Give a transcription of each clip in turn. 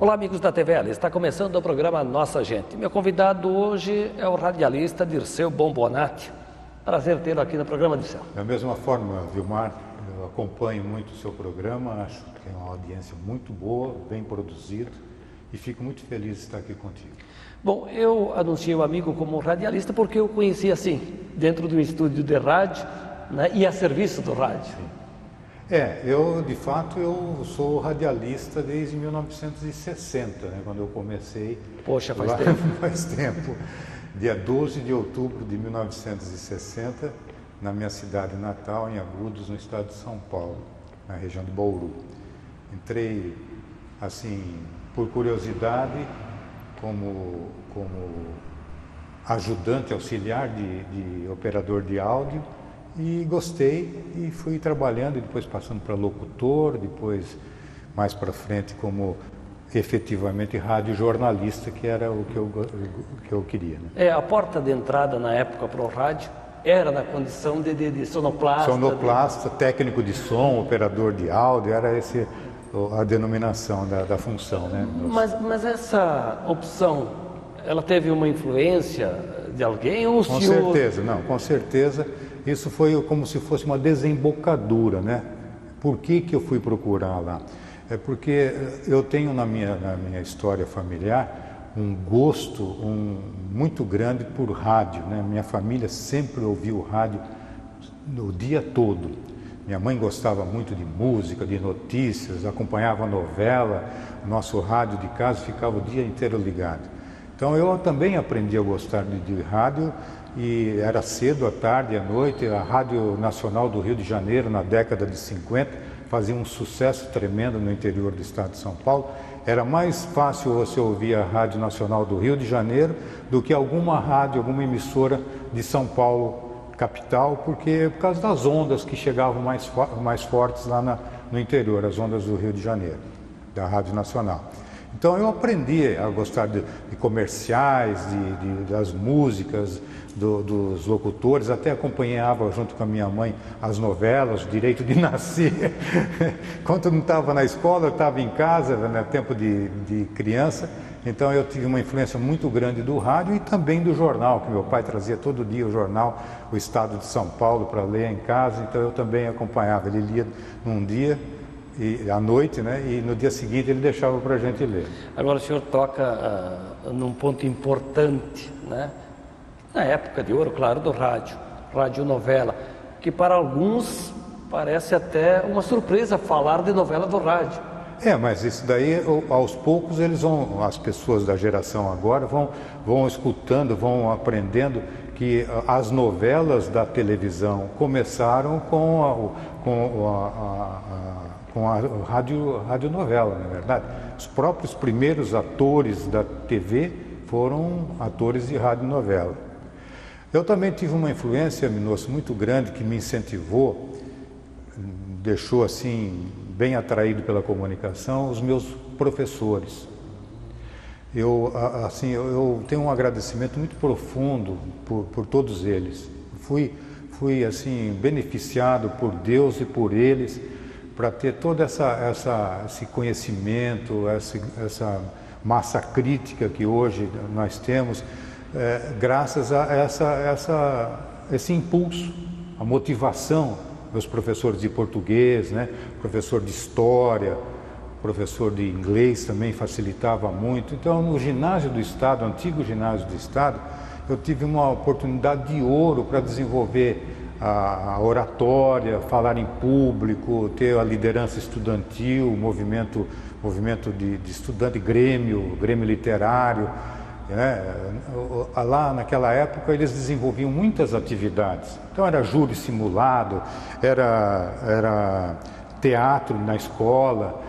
Olá, amigos da TVL, está começando o programa Nossa Gente. Meu convidado hoje é o radialista Dirceu Bombonati. Prazer tê-lo aqui no programa, Dirceu. Da mesma forma, Vilmar, eu acompanho muito o seu programa, acho que tem uma audiência muito boa, bem produzido e fico muito feliz de estar aqui contigo. Bom, eu anunciei o amigo como radialista porque eu conheci assim, dentro de um estúdio de rádio, né, e a serviço do rádio. Sim. Eu de fato eu sou radialista desde 1960, né, quando eu comecei. Poxa, faz lá, tempo. Faz tempo. Dia 12 de outubro de 1960, na minha cidade natal, em Agudos, no estado de São Paulo, na região de Bauru. Entrei, assim, por curiosidade, como ajudante auxiliar de operador de áudio, e gostei e fui trabalhando, e depois passando para locutor, depois mais para frente como efetivamente radiojornalista, que era o que eu queria. Né? A porta de entrada na época para o rádio era na condição de sonoplasta. Sonoplasta, técnico de som, operador de áudio, era essa a denominação da função. Né? Mas essa opção, ela teve uma influência de alguém? Ou com certeza, não, com certeza. Isso foi como se fosse uma desembocadura, né? Por que eu fui procurar lá? É porque eu tenho na minha história familiar um gosto muito grande por rádio, né? Minha família sempre ouviu rádio o dia todo. Minha mãe gostava muito de música, de notícias, acompanhava a novela, nosso rádio de casa ficava o dia inteiro ligado. Então eu também aprendi a gostar de rádio, e era cedo, à tarde, à noite. A Rádio Nacional do Rio de Janeiro, na década de 50, fazia um sucesso tremendo no interior do estado de São Paulo. Era mais fácil você ouvir a Rádio Nacional do Rio de Janeiro do que alguma rádio, alguma emissora de São Paulo, capital, por causa das ondas que chegavam mais fortes lá no interior, as ondas do Rio de Janeiro, da Rádio Nacional. Então eu aprendi a gostar de comerciais, das músicas, dos locutores, até acompanhava junto com a minha mãe as novelas, o Direito de Nascer. Quando eu não estava na escola, eu estava em casa, no tempo de criança, então eu tive uma influência muito grande do rádio e também do jornal, que meu pai trazia todo dia o jornal, o Estado de São Paulo, para ler em casa, então eu também acompanhava. Ele lia num dia, à noite, né? E no dia seguinte ele deixava para a gente ler. Agora o senhor toca num ponto importante, né? Na época de ouro, claro, do rádio, radionovela, que para alguns parece até uma surpresa falar de novela do rádio. Mas isso daí, aos poucos, as pessoas da geração agora vão escutando, vão aprendendo que as novelas da televisão começaram com a radionovela, não é verdade? Os próprios primeiros atores da TV foram atores de radionovela. Eu também tive uma influência, Minosso, muito grande, que me incentivou, deixou assim bem atraído pela comunicação, os meus professores. Eu tenho um agradecimento muito profundo por todos eles. Fui assim beneficiado por Deus e por eles para ter todo esse conhecimento, essa massa crítica que hoje nós temos, graças a esse impulso, a motivação dos professores de português, né? Professor de história, professor de inglês também facilitava muito. Então, no ginásio do Estado, antigo ginásio do Estado, eu tive uma oportunidade de ouro para desenvolver a oratória, falar em público, ter a liderança estudantil, movimento de estudante, grêmio literário. Lá naquela época eles desenvolviam muitas atividades. Então era júri simulado, era teatro na escola.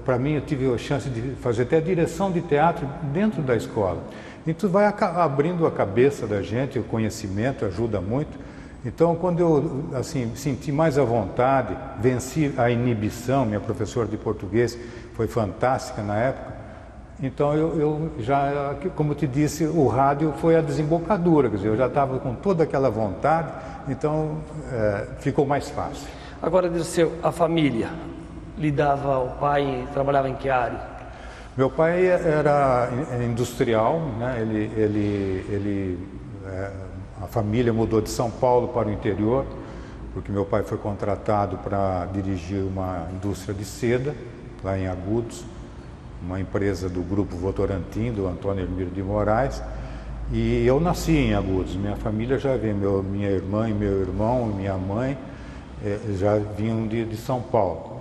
Para mim, eu tive a chance de fazer até a direção de teatro dentro da escola. Então vai abrindo a cabeça da gente, o conhecimento ajuda muito. Então, quando eu assim senti mais à vontade, venci a inibição, minha professora de português foi fantástica na época. Então eu já, como eu te disse, o rádio foi a desembocadura, quer dizer, eu já estava com toda aquela vontade, então ficou mais fácil. Agora, Dirceu, a família lidava, o pai trabalhava em que área? Meu pai era industrial, né? A família mudou de São Paulo para o interior, porque meu pai foi contratado para dirigir uma indústria de seda, lá em Agudos, uma empresa do Grupo Votorantim, do Antônio Hermílio de Moraes, e eu nasci em Agudos. Minha família já veio, minha irmã e meu irmão e minha mãe já vinham de São Paulo.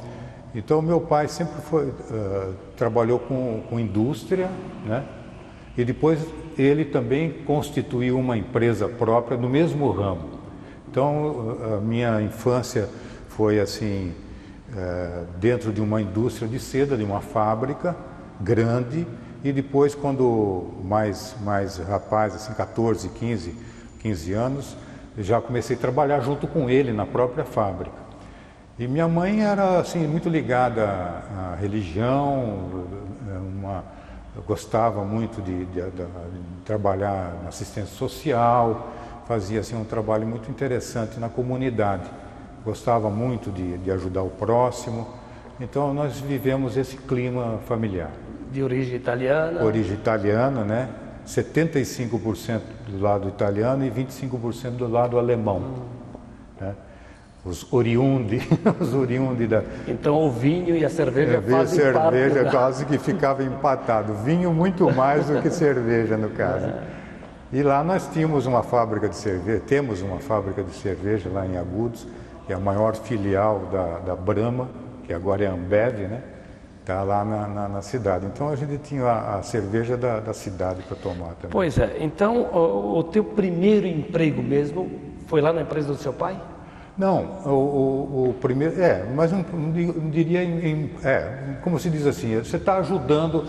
Então meu pai sempre trabalhou com indústria, né? E depois ele também constituiu uma empresa própria no mesmo ramo. Então a minha infância foi assim, dentro de uma indústria de seda, de uma fábrica grande, e depois quando mais rapaz, assim 14, 15 anos, já comecei a trabalhar junto com ele na própria fábrica. E minha mãe era assim muito ligada à religião, gostava muito de trabalhar na assistência social, fazia assim um trabalho muito interessante na comunidade. Gostava muito de ajudar o próximo. Então nós vivemos esse clima familiar. De origem italiana? Origem italiana, né? 75% do lado italiano e 25% do lado alemão. Né? Os oriundi da... Então o vinho e a cerveja fazem cerveja quase que ficava empatado. Vinho muito mais do que cerveja, no caso. E lá nós tínhamos uma fábrica de cerveja, temos uma fábrica de cerveja lá em Agudos, que é a maior filial da Brahma, que agora é a Ambev, né? Está lá na cidade. Então a gente tinha a cerveja da cidade para tomar também. Pois é. Então o teu primeiro emprego mesmo foi lá na empresa do seu pai? Não, o primeiro, mas não diria, como se diz assim, você está ajudando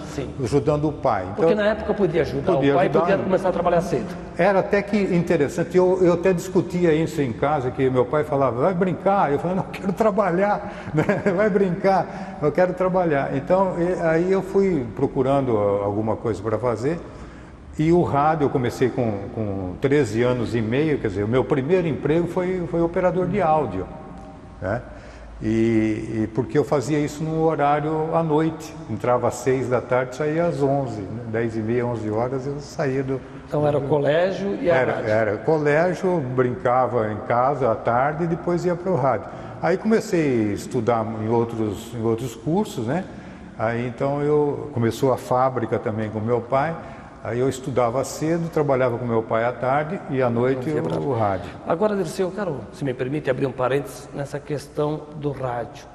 o pai. Então, porque na época podia ajudar o pai e podia começar a trabalhar cedo. Era até que interessante, eu até discutia isso em casa, que meu pai falava, vai brincar, eu falava, não, eu quero trabalhar, né? Vai brincar, eu quero trabalhar. Então, aí eu fui procurando alguma coisa para fazer. E o rádio, eu comecei com 13 anos e meio, quer dizer, o meu primeiro emprego foi operador de áudio, né? E porque eu fazia isso no horário à noite, entrava às 6 da tarde, saía às 11, né? 10 e meia, 11 horas eu saía do... Então era o colégio e a rádio? Era colégio, brincava em casa à tarde e depois ia para o rádio. Aí comecei a estudar em outros cursos, né? Aí então começou a fábrica também com meu pai. Aí eu estudava cedo, trabalhava com meu pai à tarde e à noite o rádio. Agora, Dirceu, eu quero, se me permite, abrir um parênteses nessa questão do rádio.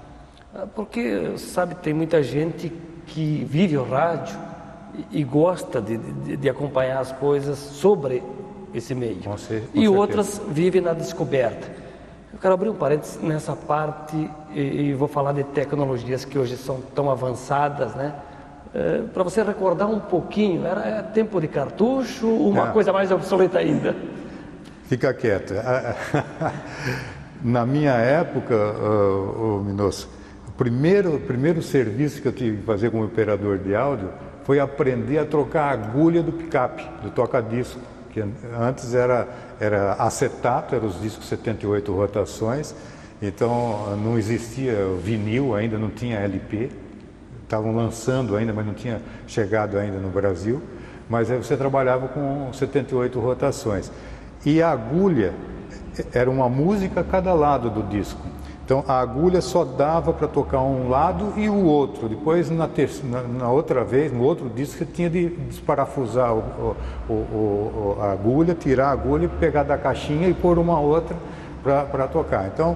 Porque, sabe, tem muita gente que vive o rádio e gosta de acompanhar as coisas sobre esse meio. Com certeza. Outras vivem na descoberta. Eu quero abrir um parênteses nessa parte e vou falar de tecnologias que hoje são tão avançadas, né? Para você recordar um pouquinho, era tempo de cartucho, uma coisa mais obsoleta ainda? Fica quieto. Na minha época, Minosso, o primeiro serviço que eu tive que fazer como operador de áudio foi aprender a trocar a agulha do picape, do toca-disco, que antes era acetato, eram os discos 78 rotações, então não existia vinil ainda, não tinha LP. Estavam lançando ainda, mas não tinha chegado ainda no Brasil, mas aí você trabalhava com 78 rotações. E a agulha era uma música a cada lado do disco. Então a agulha só dava para tocar um lado e o outro. Depois, na outra vez, no outro disco, você tinha de desparafusar a agulha, tirar a agulha, pegar da caixinha e pôr uma outra para tocar. Então,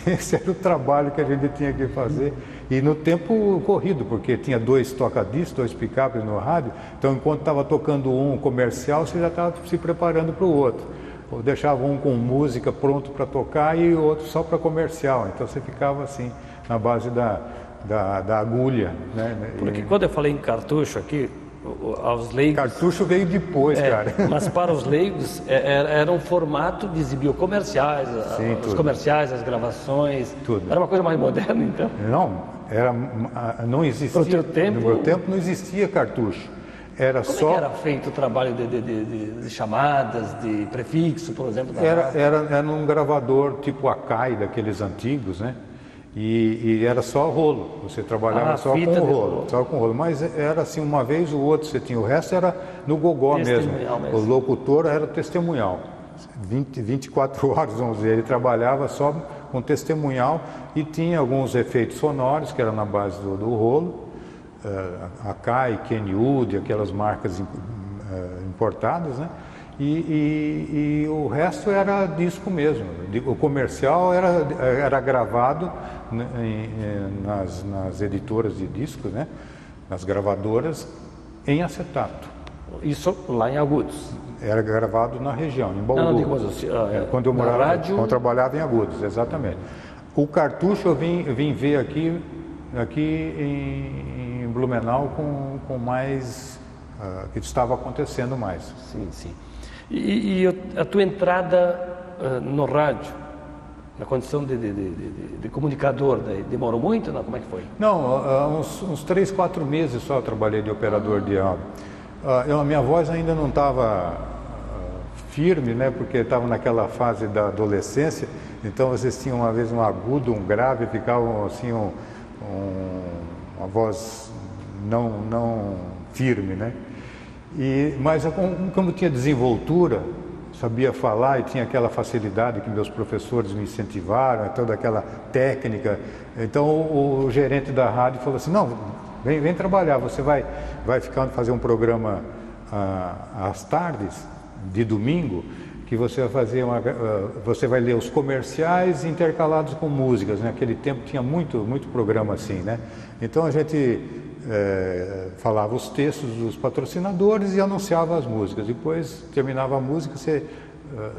esse era o trabalho que a gente tinha que fazer. E no tempo corrido, porque tinha 2 toca-discos, 2 picapes no rádio, então enquanto estava tocando um comercial, você já estava se preparando para o outro. Ou deixava um com música pronto para tocar e o outro só para comercial. Então você ficava assim, na base da agulha, né? Porque quando eu falei em cartucho aqui, aos leigos... Cartucho veio depois, cara. Mas para os leigos era um formato de exibir comerciais, os comerciais, as gravações. Tudo. Era uma coisa mais moderna, então? Não existia. No teu tempo? No meu tempo não existia cartucho. Como era feito o trabalho de chamadas, de prefixo, por exemplo? Era num gravador tipo Akai, daqueles antigos, né? E era só rolo, você trabalhava só com o rolo, só com rolo. Mas era assim, uma vez ou outra você tinha, o resto era no gogó mesmo. O locutor era testemunhal. 24 horas, vamos dizer, ele trabalhava só com testemunhal e tinha alguns efeitos sonoros, que era na base do rolo, Akai, Kenwood, aquelas marcas importadas, né? E o resto era disco mesmo. O comercial era gravado nas editoras de discos, né? Nas gravadoras, em acetato. Isso lá em Agudos? Era gravado na região, em Bauru. Quando eu morava, quando eu trabalhava em Agudos, exatamente. O cartucho eu vim ver aqui em Blumenau com mais, que estava acontecendo mais. Sim, sim. E a tua entrada no rádio, na condição de comunicador, demorou muito? Não? Como é que foi? Não, uns 3, 4 meses só eu trabalhei de operador de áudio. A minha voz ainda não estava firme, né, porque estava naquela fase da adolescência, então vocês tinham uma vez um agudo, um grave, ficavam assim, uma voz não firme, né? Mas como tinha desenvoltura, sabia falar e tinha aquela facilidade que meus professores me incentivaram, toda aquela técnica, então o gerente da rádio falou assim, não, vem trabalhar, você vai fazer um programa às tardes, de domingo, que você vai fazer você vai ler os comerciais intercalados com músicas, né? Naquele tempo tinha muito programa assim, né? Então a gente falava os textos dos patrocinadores e anunciava as músicas. Depois terminava a música, você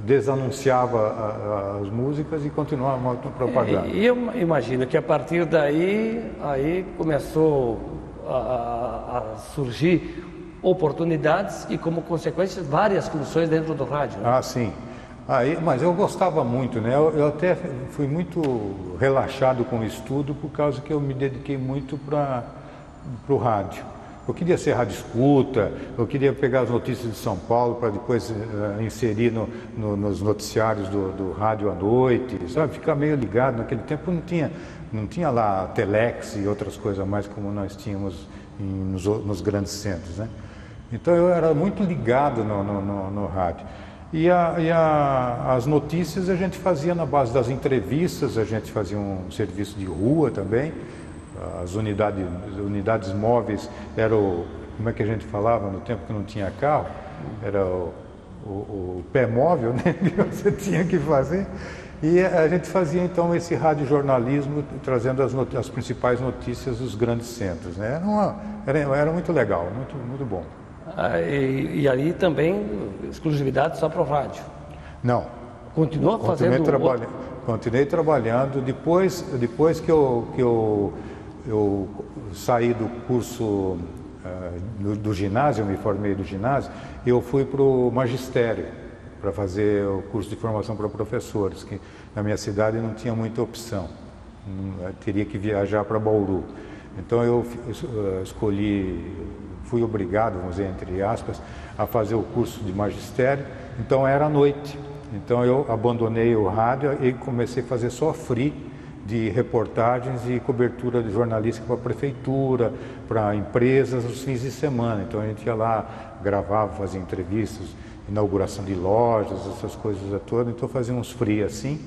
desanunciava as músicas e continuava a propaganda. E eu imagino que a partir daí aí começou a surgir oportunidades e, como consequência, várias funções dentro do rádio. Né? Ah, sim. Mas eu gostava muito, né? Eu até fui muito relaxado com o estudo por causa que eu me dediquei muito para o rádio. Eu queria ser rádio escuta, eu queria pegar as notícias de São Paulo para depois inserir nos noticiários do rádio à noite, sabe? Ficar meio ligado. Naquele tempo não tinha lá Telex e outras coisas mais como nós tínhamos nos grandes centros, né? Então eu era muito ligado no rádio. E as notícias a gente fazia na base das entrevistas, a gente fazia um serviço de rua também. As unidades móveis eram, como é que a gente falava no tempo que não tinha carro? Era o pé móvel, né, que você tinha que fazer. E a gente fazia então esse radiojornalismo trazendo as principais notícias dos grandes centros, né? Era muito legal, muito bom. E ali também exclusividade só para o rádio? Não. Continuou fazendo? Continuei trabalhando. Depois que eu saí do curso do ginásio, eu me formei do ginásio, eu fui para o magistério para fazer o curso de formação para professores, que na minha cidade não tinha muita opção, teria que viajar para Bauru. Então eu fui obrigado, vamos dizer, entre aspas, a fazer o curso de magistério, então era à noite. Então eu abandonei o rádio e comecei a fazer só free de reportagens e cobertura de jornalística para a prefeitura, para empresas, nos fins de semana. Então a gente ia lá, gravava, fazia entrevistas, inauguração de lojas, essas coisas todas. Então fazia uns free assim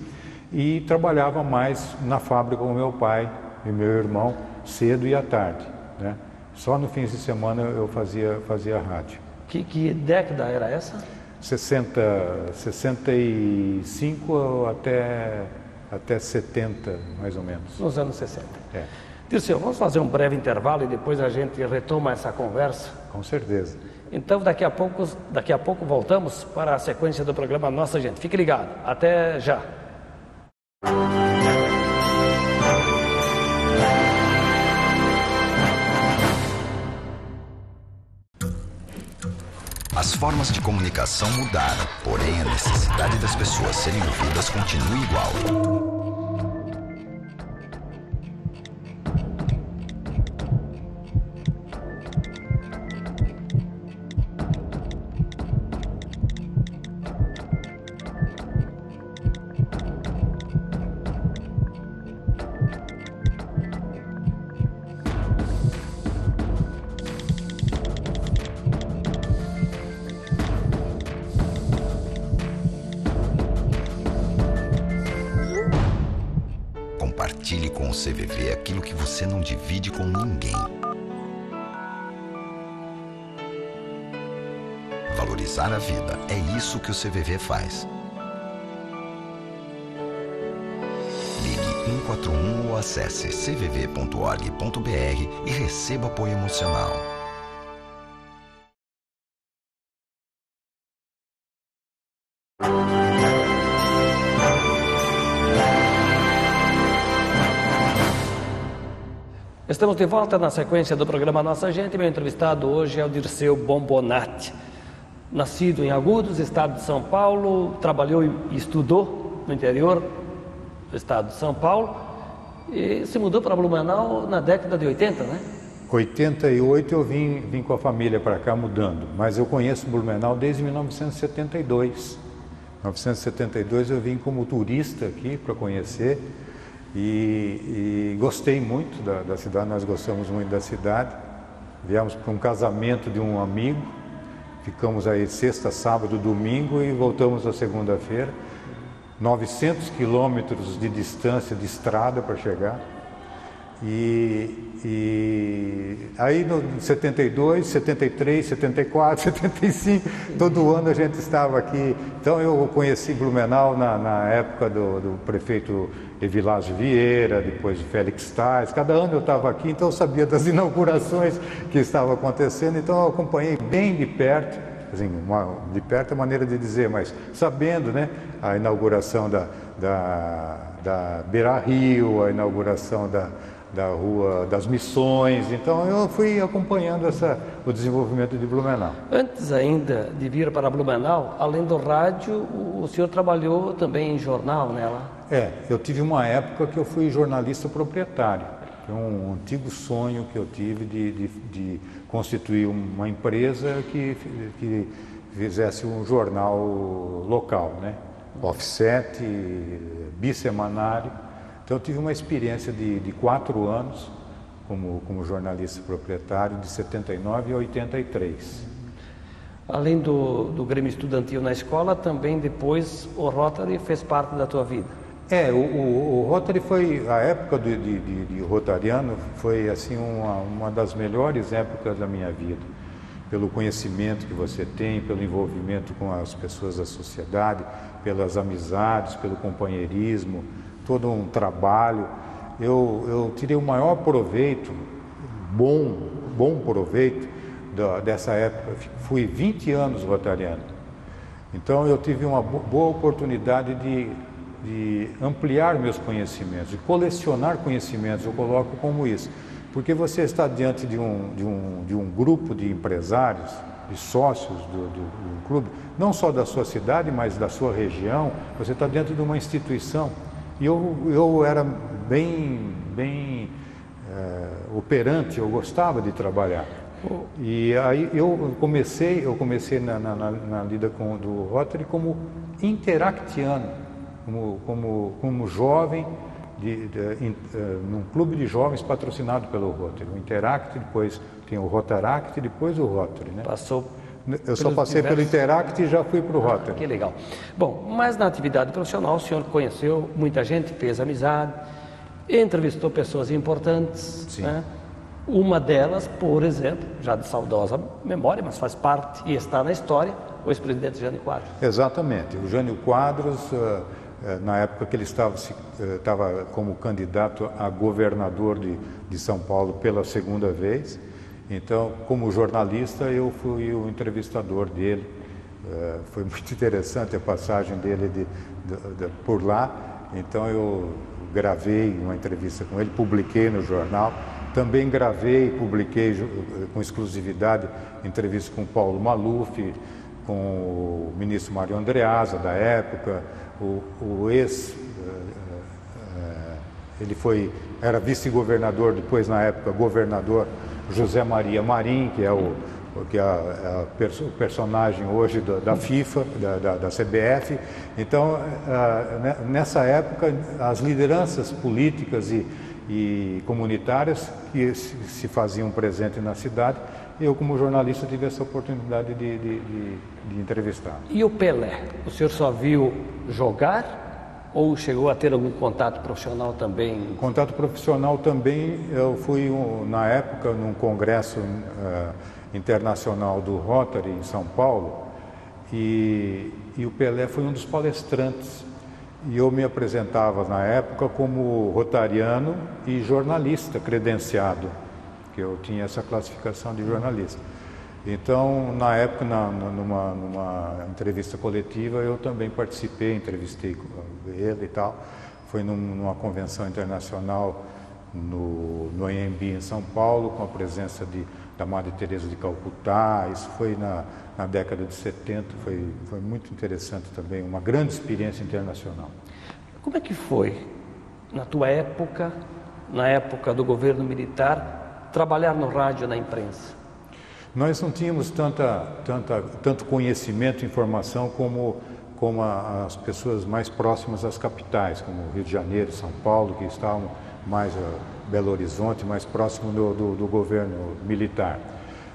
e trabalhava mais na fábrica com meu pai e meu irmão, cedo e à tarde, né? Só no fins de semana eu fazia rádio. Que década era essa? 65 até 70, mais ou menos. Nos anos 60. É. Dirceu, vamos fazer um breve intervalo e depois a gente retoma essa conversa? Com certeza. Então daqui a pouco voltamos para a sequência do programa Nossa Gente. Fique ligado. Até já. As formas de comunicação mudaram, porém a necessidade das pessoas serem ouvidas continua igual. com o CVV aquilo que você não divide com ninguém. Valorizar a vida, é isso que o CVV faz. Ligue 141 ou acesse cvv.org.br e receba apoio emocional. Estamos de volta na sequência do programa Nossa Gente. Meu entrevistado hoje é o Dirceu Bombonati. Nascido em Agudos, estado de São Paulo, trabalhou e estudou no interior do estado de São Paulo e se mudou para Blumenau na década de 80, né? 88 eu vim com a família para cá mudando, mas eu conheço Blumenau desde 1972. Em 1972 eu vim como turista aqui para conhecer e gostei muito da cidade, nós gostamos muito da cidade. Viemos para um casamento de um amigo, ficamos aí sexta, sábado, domingo e voltamos na segunda-feira. 900 quilômetros de distância de estrada para chegar. E aí em 72, 73, 74, 75, todo ano a gente estava aqui. Então eu conheci Blumenau na época do prefeito Evilásio Vieira, depois de Félix Tais. Cada ano eu estava aqui, então eu sabia das inaugurações que estavam acontecendo, então eu acompanhei bem de perto, assim, de perto é a maneira de dizer, mas sabendo, né, a inauguração da Beira Rio, a inauguração da Rua das Missões, então eu fui acompanhando o desenvolvimento de Blumenau. Antes ainda de vir para Blumenau, além do rádio, o senhor trabalhou também em jornal, né? Lá? Eu tive uma época que eu fui jornalista proprietário. Foi um antigo sonho que eu tive de constituir uma empresa que fizesse um jornal local, né? Offset, bissemanário. Então eu tive uma experiência de 4 anos como jornalista proprietário, de 79 a 83. Além do Grêmio Estudantil na escola, também depois o Rotary fez parte da tua vida? O Rotary foi, a época de rotariano foi assim uma das melhores épocas da minha vida. Pelo conhecimento que você tem, pelo envolvimento com as pessoas da sociedade, pelas amizades, pelo companheirismo, todo um trabalho. Eu tirei o maior proveito, bom proveito dessa época. Fui 20 anos rotariano. Então eu tive uma boa oportunidade de ampliar meus conhecimentos, de colecionar conhecimentos, eu coloco como isso. Porque você está diante de um grupo de empresários, de sócios do clube, não só da sua cidade, mas da sua região, você está dentro de uma instituição. E eu era bem operante, eu gostava de trabalhar. E aí eu comecei na lida do Rotary como interactiano, como jovem num clube de jovens patrocinado pelo Rotary. O Interact, depois tem o Rotaract, depois o Rotary, né? Eu só passei pelo Interact e já fui para o Rotary. Que legal. Bom, mas na atividade profissional o senhor conheceu muita gente, fez amizade, entrevistou pessoas importantes. Sim. Né? Uma delas, por exemplo, já de saudosa memória, mas faz parte e está na história, o ex-presidente Jânio Quadros. Exatamente. O Jânio Quadros, na época que ele estava como candidato a governador de São Paulo pela segunda vez. Então, como jornalista, eu fui o entrevistador dele. Foi muito interessante a passagem dele por lá. Então, eu gravei uma entrevista com ele, publiquei no jornal. Também gravei e publiquei com exclusividade entrevista com o Paulo Maluf, com o ministro Mário Andreasa, da época, ele era vice-governador, depois na época governador José Maria Marim, que é o personagem hoje da FIFA, da CBF. Então, nessa época, as lideranças políticas e comunitárias que se faziam presente na cidade, eu como jornalista tive essa oportunidade de entrevistar. E o Pelé? O senhor só viu jogar Ou chegou a ter algum contato profissional também? Contato profissional também, eu fui na época num congresso internacional do Rotary em São Paulo e o Pelé foi um dos palestrantes. E eu me apresentava na época como rotariano e jornalista credenciado, que eu tinha essa classificação de jornalista. Então, na época, numa entrevista coletiva, eu também participei, entrevistei ele e tal. Foi numa convenção internacional no AMB em São Paulo, com a presença da Madre Teresa de Calcutá. Isso foi na década de 70, foi muito interessante também, uma grande experiência internacional. Como é que foi, na tua época, na época do governo militar, trabalhar no rádio, na imprensa? Nós não tínhamos tanto conhecimento e informação como as pessoas mais próximas às capitais, como Rio de Janeiro, São Paulo, que estavam mais Belo Horizonte, mais próximo do governo militar.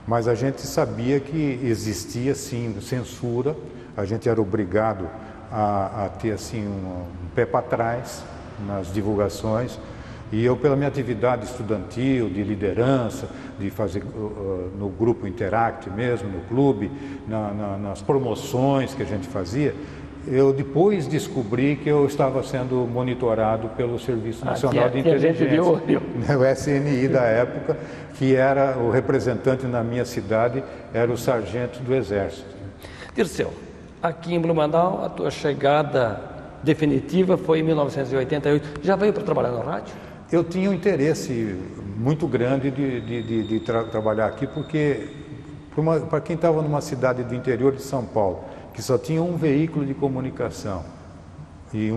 Mas a gente sabia que existia, sim, censura, a gente era obrigado a ter, assim, um pé para trás nas divulgações. E eu, pela minha atividade estudantil, de liderança, de fazer no grupo Interact mesmo, no clube, nas promoções que a gente fazia, eu depois descobri que eu estava sendo monitorado pelo Serviço Nacional de Inteligência, o SNI da época, que era o representante na minha cidade, era o sargento do Exército. Dirceu, aqui em Blumenau, a tua chegada definitiva foi em 1988. Já veio para trabalhar no rádio? Eu tinha um interesse muito grande de trabalhar aqui, porque para quem estava numa cidade do interior de São Paulo, que só tinha um veículo de comunicação, e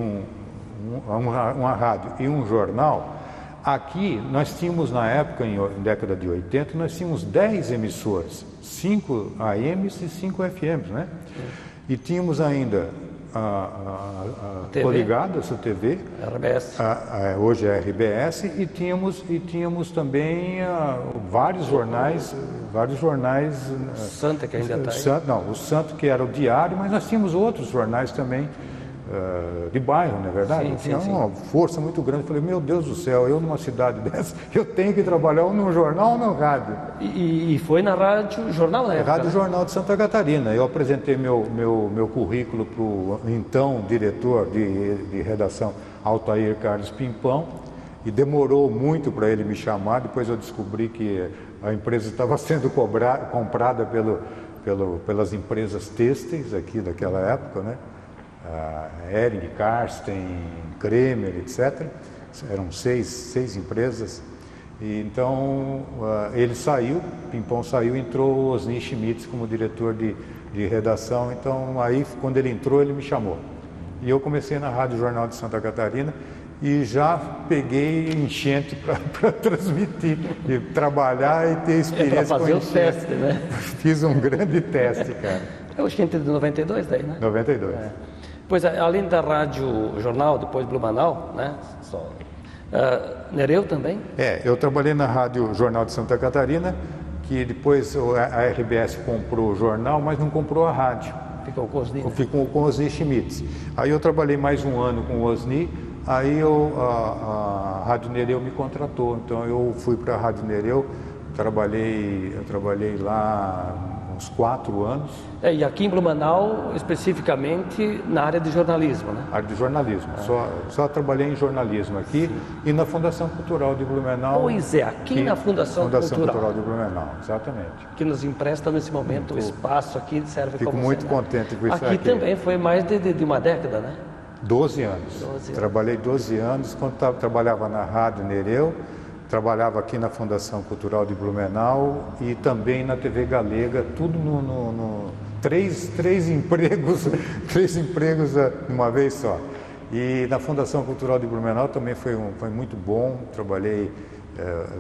uma rádio e um jornal, aqui nós tínhamos, na época, em década de 80, nós tínhamos 10 emissoras, 5 AMs e 5 FMs, né? E tínhamos ainda a Coligadas, a TV, RBS. Hoje é RBS, e tínhamos também vários jornais. Santa, que ainda está aí. Não, o Santo, que era o Diário, mas nós tínhamos outros jornais também de bairro, não é verdade? Tinha uma força muito grande. Eu falei, meu Deus do céu, eu numa cidade dessa, eu tenho que trabalhar ou no jornal ou no rádio. E foi na Rádio Jornal, né? Rádio Jornal de Santa Catarina. Eu apresentei meu currículo para o então diretor de redação, Altair Carlos Pimpão, e demorou muito para ele me chamar. Depois eu descobri que a empresa estava sendo comprada pelas empresas têxteis aqui daquela época, né? Hering, Karsten, Kremer, etc. Eram seis empresas. E então ele saiu, Pimpão saiu, entrou o Osni Schmitz como diretor de redação. Então aí, quando ele entrou, ele me chamou. E eu comecei na Rádio Jornal de Santa Catarina e já peguei enchente para transmitir, e trabalhar e ter experiência com enchente. Para fazer o teste, né? Fiz um grande teste, cara. É o enchente de 92 daí, né? 92. Pois, além da Rádio Jornal, depois Blumenau, né? Nereu também? Eu trabalhei na Rádio Jornal de Santa Catarina, que depois a RBS comprou o jornal, mas não comprou a rádio. Ficou com o Osni? Ficou com o Osni Schmitz. Aí eu trabalhei mais um ano com o Osni, aí a Rádio Nereu me contratou, então eu fui para a Rádio Nereu, eu trabalhei lá uns 4 anos. E aqui em Blumenau, especificamente na área de jornalismo, né? Área de jornalismo. Só trabalhei em jornalismo aqui. Sim. E na Fundação Cultural de Blumenau. Pois é, aqui na Fundação Cultural de Blumenau, exatamente. Que nos empresta nesse momento o espaço aqui, serve Fico como muito contente com isso aqui. Aqui também foi mais de uma década, né? 12 anos. Trabalhei 12 anos, quando trabalhava na Rádio Nereu, trabalhava aqui na Fundação Cultural de Blumenau e também na TV Galega, tudo três empregos de uma vez só. E na Fundação Cultural de Blumenau também foi muito bom,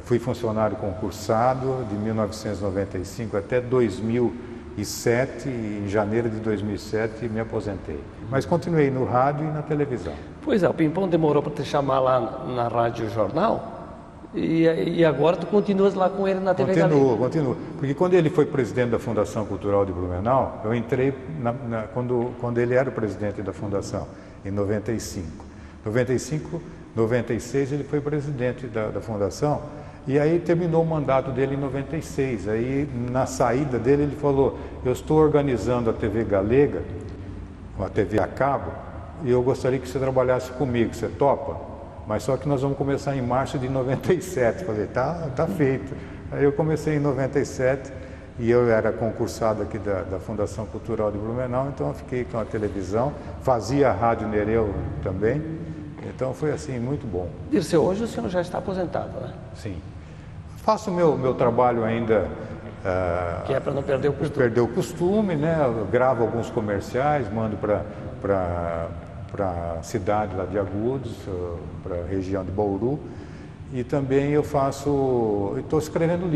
fui funcionário concursado de 1995 até 2007, e em janeiro de 2007 me aposentei. Mas continuei no rádio e na televisão. Pois é, o Pimpão demorou para te chamar lá na Rádio Jornal, e agora tu continuas lá com ele na TV Galega? Continuo. Porque quando ele foi presidente da Fundação Cultural de Blumenau, eu entrei quando ele era o presidente da Fundação, em 95. 95, 96 ele foi presidente da fundação, e aí terminou o mandato dele em 96. Aí na saída dele ele falou: eu estou organizando a TV Galega, a TV a cabo, e eu gostaria que você trabalhasse comigo, você topa? Mas só que nós vamos começar em março de 97. Falei, tá feito. Aí eu comecei em 97 e eu era concursado aqui da Fundação Cultural de Blumenau, então eu fiquei com a televisão, fazia a Rádio Nereu também, então foi assim, muito bom. Dirceu, hoje o senhor já está aposentado, né? Sim. Faço meu trabalho ainda... que é para não perder o costume. Perder o costume, né? Eu gravo alguns comerciais, mando para a cidade lá de Agudos, para a região de Bauru, e também eu estou escrevendo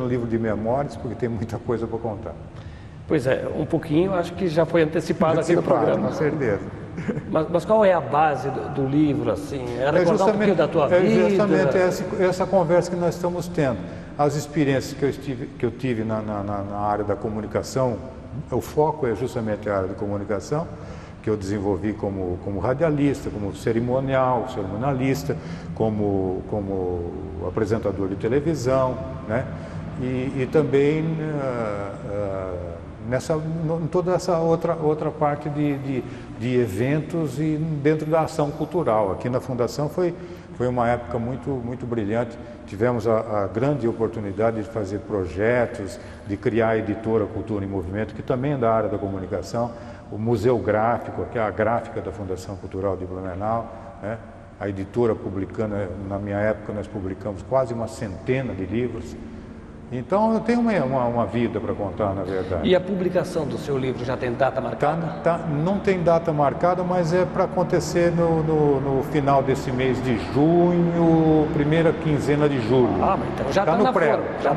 livro de memórias, porque tem muita coisa para contar. Pois é, um pouquinho acho que já foi antecipado aqui no programa. Com certeza. Mas qual é a base do livro, assim? É recordar um pouquinho da tua vida? É justamente essa conversa que nós estamos tendo. As experiências que eu tive na área da comunicação, o foco é justamente a área da comunicação, que eu desenvolvi como radialista, como cerimonialista, como apresentador de televisão, né? E também em toda essa outra parte de eventos e dentro da ação cultural. Aqui na Fundação foi uma época muito brilhante. Tivemos a grande oportunidade de fazer projetos, de criar a editora Cultura em Movimento, que também é da área da comunicação, o Museu Gráfico, que é a gráfica da Fundação Cultural de Blumenau, né? A editora publicando, na minha época nós publicamos quase uma centena de livros. Então eu tenho uma vida para contar, na verdade. E a publicação do seu livro já tem data marcada? Não tem data marcada, mas é para acontecer no final desse mês de junho, primeira quinzena de julho. Ah, mas então já está na prela. Está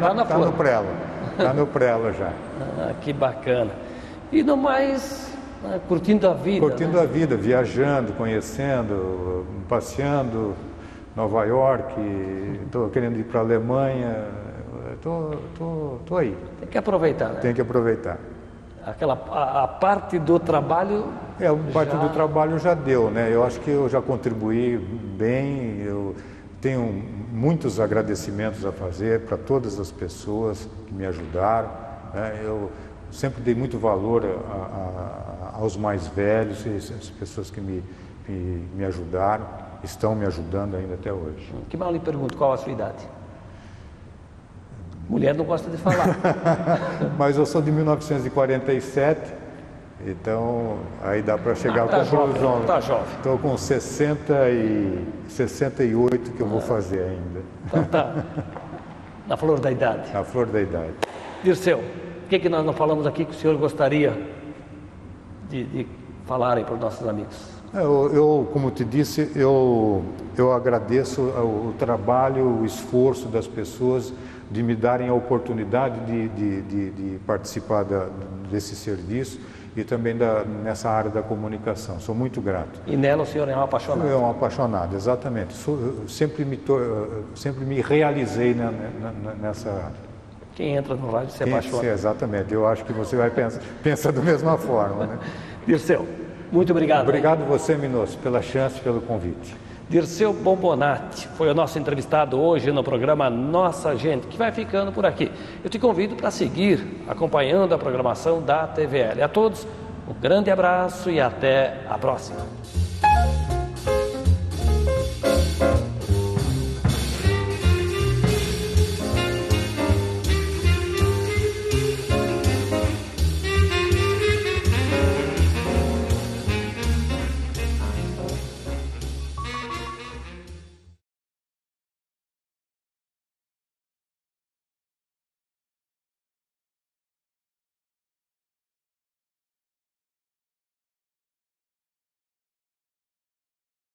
no prela já. Ah, que bacana. E no mais, curtindo a vida. Curtindo, né? A vida, viajando, conhecendo, passeando, Nova York, estou querendo ir para a Alemanha, estou aí. Tem que aproveitar, né? Tem que aproveitar. A parte do trabalho... A parte do trabalho já deu, né? Eu acho que eu já contribuí bem, eu tenho muitos agradecimentos a fazer para todas as pessoas que me ajudaram, né? Eu sempre dei muito valor aos mais velhos, e as pessoas que me ajudaram, estão me ajudando ainda até hoje. Que mal lhe pergunto, qual a sua idade? Mulher não gosta de falar. Mas eu sou de 1947, então aí dá para chegar à conclusão. Tá jovem. Estou com 68 que eu vou fazer ainda. Então tá. Na flor da idade. Na flor da idade. Dirceu, o que nós não falamos aqui que o senhor gostaria de falarem para os nossos amigos? Eu, como te disse, eu agradeço o trabalho, o esforço das pessoas de me darem a oportunidade de participar desse serviço e também nessa área da comunicação. Sou muito grato. E nela o senhor é um apaixonado? Eu um apaixonado, exatamente. Sempre me realizei nessa área. Quem entra no rádio se apaixona. Exatamente. Eu acho que você vai pensar da mesma forma, né? Dirceu, muito obrigado. Obrigado você, Minosso, pela chance, pelo convite. Dirceu Bombonati foi o nosso entrevistado hoje no programa Nossa Gente, que vai ficando por aqui. Eu te convido para seguir acompanhando a programação da TVL. A todos, um grande abraço e até a próxima.